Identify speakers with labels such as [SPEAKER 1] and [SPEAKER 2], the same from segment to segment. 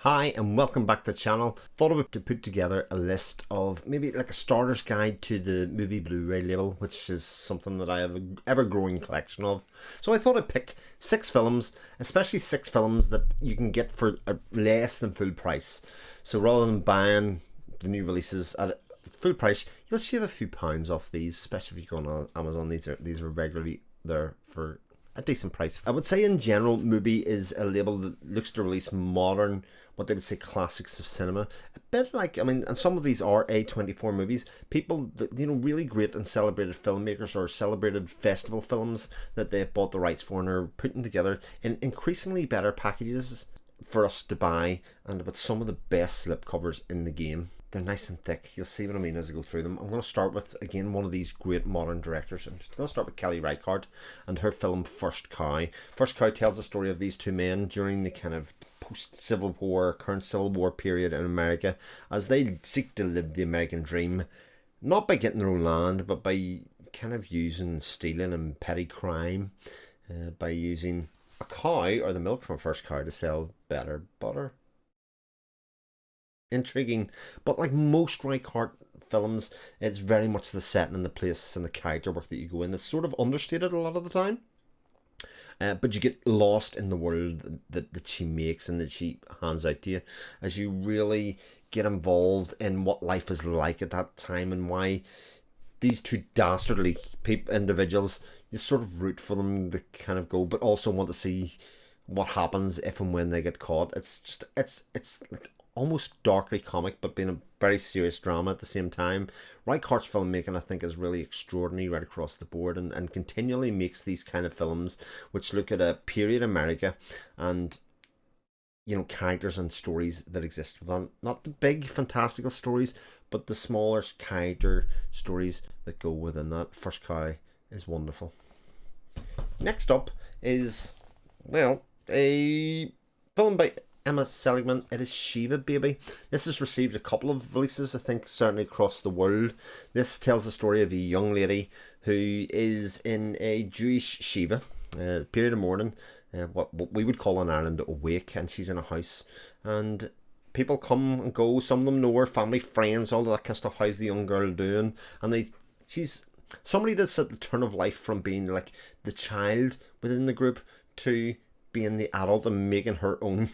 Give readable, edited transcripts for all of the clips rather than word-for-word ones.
[SPEAKER 1] Hi and welcome back to the channel. Thought about to put together a list of maybe like a starter's guide to the MUBI Blu Ray label, which is something that I have an ever-growing collection of. So I thought I'd pick 6 films, especially 6 films that you can get for less than full price. So rather than buying the new releases at full price, you'll shave a few pounds off these, especially if you go on Amazon. These are regularly there for a decent price. I would say in general, MUBI is a label that looks to release modern, what they would say classics of cinema. A bit like, I mean, and some of these are A24 movies. People that, you know, really great and celebrated filmmakers or celebrated festival films that they've bought the rights for and are putting together in increasingly better packages for us to buy, and with some of the best slipcovers in the game. They're nice and thick. You'll see what I mean as I go through them. I'm going to start with, again, one of these great modern directors. I'm just going to start with Kelly Reichardt and her film First Cow. First Cow tells the story of these two men during the kind of post-Civil War, current Civil War period in America, as they seek to live the American dream, not by getting their own land, but by kind of using stealing and petty crime, by using a cow or the milk from a first cow to sell better butter. Intriguing, but like most Reichardt films, it's very much the setting and the place and the character work that you go in. It's sort of understated a lot of the time, but you get lost in the world that she makes and that she hands out to you as you really get involved in what life is like at that time and why these two dastardly individuals, you sort of root for them to kind of go, but also want to see what happens if and when they get caught. It's just, it's like almost darkly comic, but being a very serious drama at the same time. Reichardt's filmmaking, I think, is really extraordinary right across the board, and continually makes these kind of films which look at a period in America and, you know, characters and stories that exist within, not the big fantastical stories, but the smaller character stories that go within that. First Cow is wonderful. Next up is, well, a film by Emma Seligman. It is Shiva Baby. This has received a couple of releases, I think, certainly across the world. This tells the story of a young lady who is in a Jewish Shiva, period of mourning, what we would call in Ireland a wake, and she's in a house, and people come and go. Some of them know her, family, friends, all of that kind of stuff. How's the young girl doing? And she's somebody that's at the turn of life from being like the child within the group to being the adult and making her own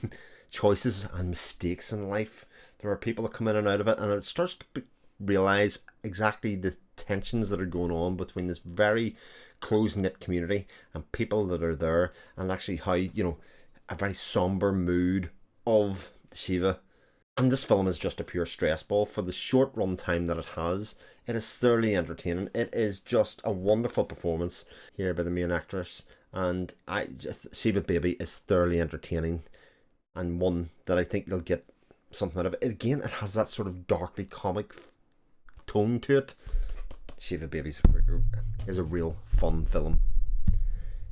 [SPEAKER 1] choices and mistakes in life. There are people that come in and out of it, and it starts to realize exactly the tensions that are going on between this very close-knit community and people that are there, and actually how, you know, a very somber mood of Shiva. And this film is just a pure stress ball. For the short run time that it has, it is thoroughly entertaining. It is just a wonderful performance here by the main actress, and Shiva Baby is thoroughly entertaining, and one that I think you'll get something out of it. Again, it has that sort of darkly comic tone to it. Shiva Baby is a real fun film.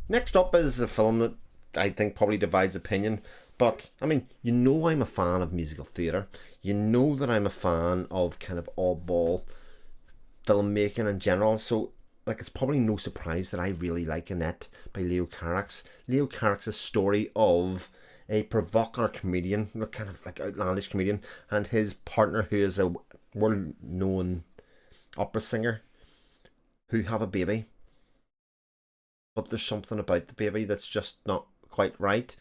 [SPEAKER 1] Next up is a film that I think probably divides opinion, but I mean, you know, I'm a fan of musical theatre. You know that I'm a fan of kind of oddball filmmaking in general, so like it's probably no surprise that I really like Annette by Leo Carax. Leo Carax's story of a provocateur comedian, kind of like outlandish comedian, and his partner, who is a world-known opera singer, who have a baby, but there's something about the baby that's just not quite right.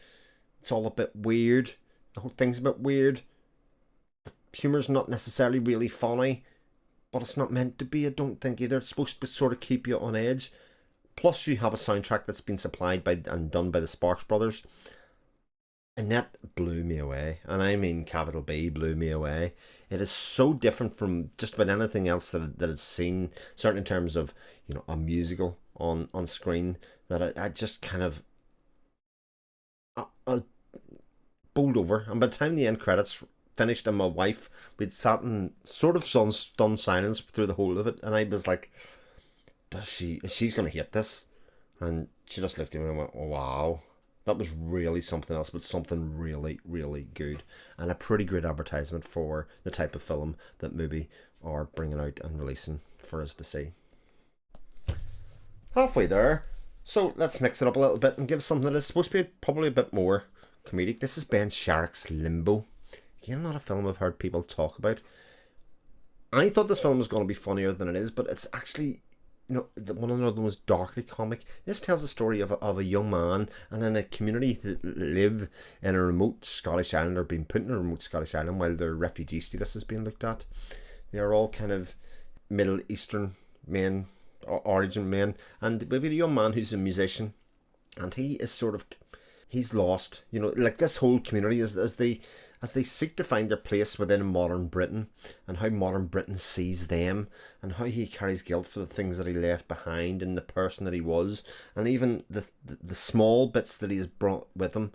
[SPEAKER 1] It's all a bit weird. The whole thing's a bit weird. The humour's not necessarily really funny, but it's not meant to be, I don't think, either. It's supposed to sort of keep you on edge. Plus, you have a soundtrack that's been supplied by and done by the Sparks Brothers. And that blew me away. And I mean capital B, blew me away. It is so different from just about anything else that it's seen, certainly in terms of, you know, a musical on screen, that I just kind of bowled over. And by the time the end credits finished and my wife, we'd sat in sort of stunned silence through the whole of it, and I was like, she's going to hate this? And she just looked at me and went, oh, wow. That was really something else, but something really, really good. And a pretty good advertisement for the type of film that MUBI are bringing out and releasing for us to see. Halfway there. So let's mix it up a little bit and give something that is supposed to be probably a bit more comedic. This is Ben Sharrock's Limbo. Again, not a film I've heard people talk about. I thought this film was going to be funnier than it is, but it's actually, one of the most darkly comic. This tells the story of a young man and in a community that live in a remote Scottish island, or being put in a remote Scottish island while their refugee status is being looked at. They are all kind of Middle Eastern men, origin men, and we've got a young man who's a musician, and he is he's lost. Like this whole community is as they seek to find their place within modern Britain, and how modern Britain sees them, and how he carries guilt for the things that he left behind and the person that he was, and even the small bits that he has brought with him,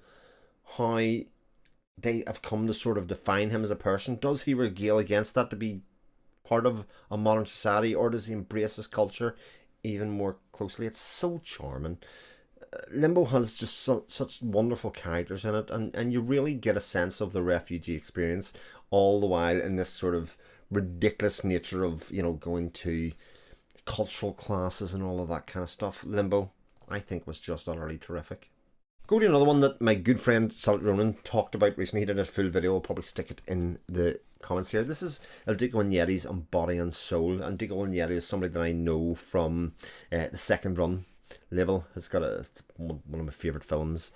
[SPEAKER 1] how they have come to sort of define him as a person. Does he regale against that to be part of a modern society, or does he embrace his culture even more closely? It's so charming. Limbo has just such wonderful characters in it, and you really get a sense of the refugee experience, all the while in this sort of ridiculous nature of, going to cultural classes and all of that kind of stuff. Limbo, I think, was just utterly terrific. Go to another one that my good friend Salt Ronan talked about recently. He did a full video. I'll probably stick it in the comments here. This is Ildiko Iñárritu's On Body and Soul. And Ildiko Iñárritu is somebody that I know from the Second Run label. It's got one of my favourite films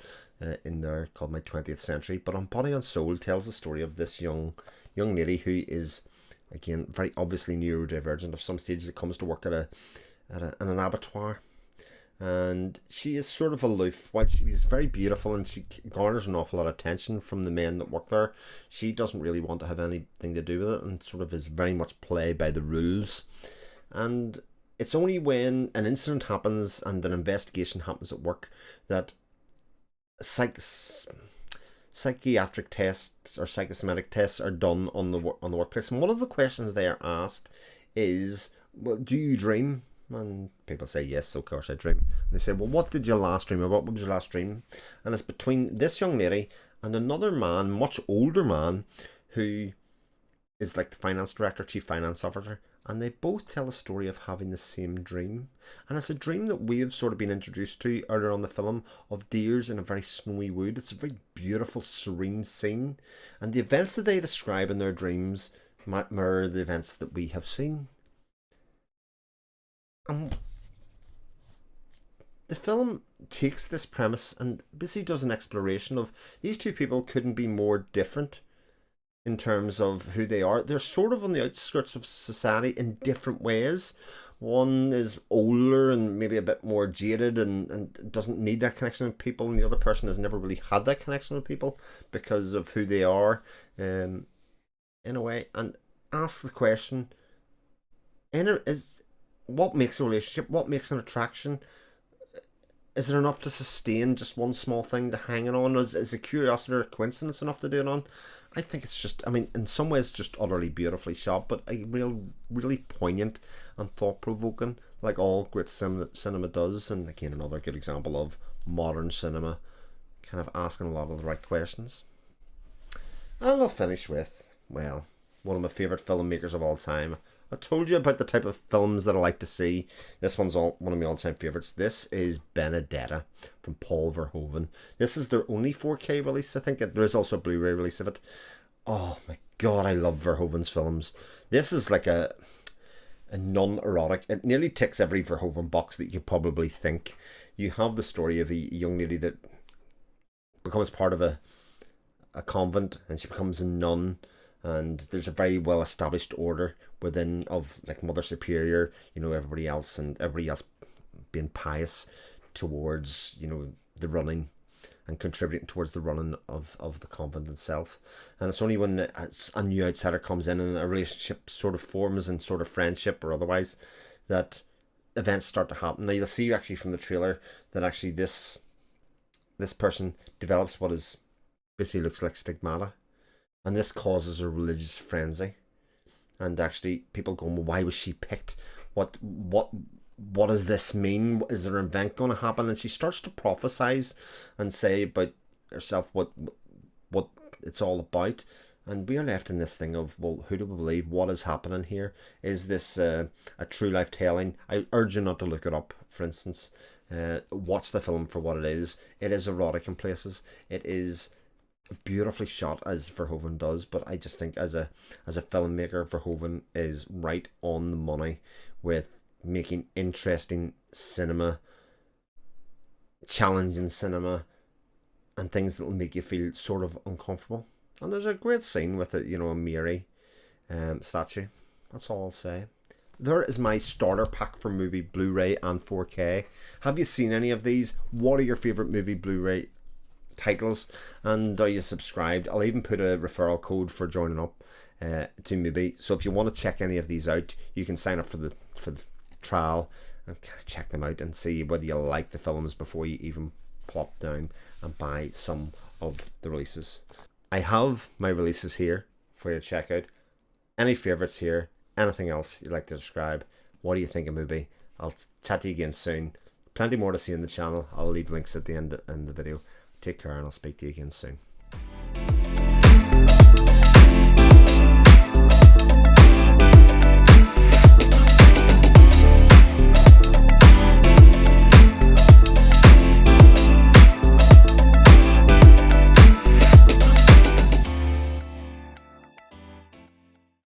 [SPEAKER 1] in there called My 20th Century. But On Body and Soul tells the story of this young lady who is, again, very obviously neurodivergent of some stage, that comes to work at an abattoir. And she is sort of aloof. While she is very beautiful and she garners an awful lot of attention from the men that work there, she doesn't really want to have anything to do with it, and sort of is very much play by the rules. And it's only when an incident happens and an investigation happens at work that psychiatric tests or psychosomatic tests are done on the workplace. And one of the questions they are asked is, well, do you dream? And people say, yes, of course I dream. And they say, well, what did you last dream about? What was your last dream? And it's between this young lady and another man, much older man, who is like the finance director, chief finance officer. And they both tell a story of having the same dream. And it's a dream that we have sort of been introduced to earlier on the film, of deers in a very snowy wood. It's a very beautiful, serene scene. And the events that they describe in their dreams mirror the events that we have seen. The film takes this premise and basically does an exploration of these two people couldn't be more different in terms of who they are. They're sort of on the outskirts of society in different ways. One is older and maybe a bit more jaded and doesn't need that connection with people, and the other person has never really had that connection with people because of who they are, in a way. And ask the question, what makes a relationship? What makes an attraction? Is it enough to sustain just one small thing to hang on? Is a curiosity or a coincidence enough to do it on? I think it's just, in some ways just utterly beautifully shot, but really poignant and thought-provoking, like all great cinema does. And again, another good example of modern cinema kind of asking a lot of the right questions. And I'll finish with, well, one of my favourite filmmakers of all time. I told you about the type of films that I like to see. This one's one of my all-time favourites. This is Benedetta from Paul Verhoeven. This is their only 4K release, I think. There is also a Blu-ray release of it. Oh my god, I love Verhoeven's films. This is like a non-erotic. It nearly ticks every Verhoeven box that you could probably think. You have the story of a young lady that becomes part of a convent, and she becomes a nun. And there's a very well established order within of like Mother Superior, everybody else being pious towards, the running and contributing towards the running of the convent itself. And it's only when a new outsider comes in and a relationship sort of forms, and sort of friendship or otherwise, that events start to happen. Now you'll see actually from the trailer that actually this person develops what is basically looks like stigmata. And this causes a religious frenzy. And actually people going, well, why was she picked? What does this mean? Is there an event going to happen? And she starts to prophesize and say about herself what it's all about. And we are left in this thing of, well, who do we believe? What is happening here? Is this a true life telling? I urge you not to look it up, for instance. Watch the film for what it is. It is erotic in places. It is beautifully shot as Verhoeven does, but I just think as a filmmaker, Verhoeven is right on the money with making interesting cinema, challenging cinema, and things that will make you feel sort of uncomfortable. And there's a great scene with it, you know, a Mary statue. That's all I'll say. There is my starter pack for MUBI Blu Ray and 4K. Have you seen any of these? What are your favourite MUBI Blu Ray titles? And are you subscribed? I'll even put a referral code for joining up to MUBI. So if you want to check any of these out, you can sign up for the trial and check them out and see whether you like the films before you even plop down and buy some of the releases. I have my releases here for you to check out. Any favourites here? Anything else you'd like to describe? What do you think of MUBI? I'll chat to you again soon. Plenty more to see on the channel. I'll leave links at the end of the video. Take care, and I'll speak to you again soon.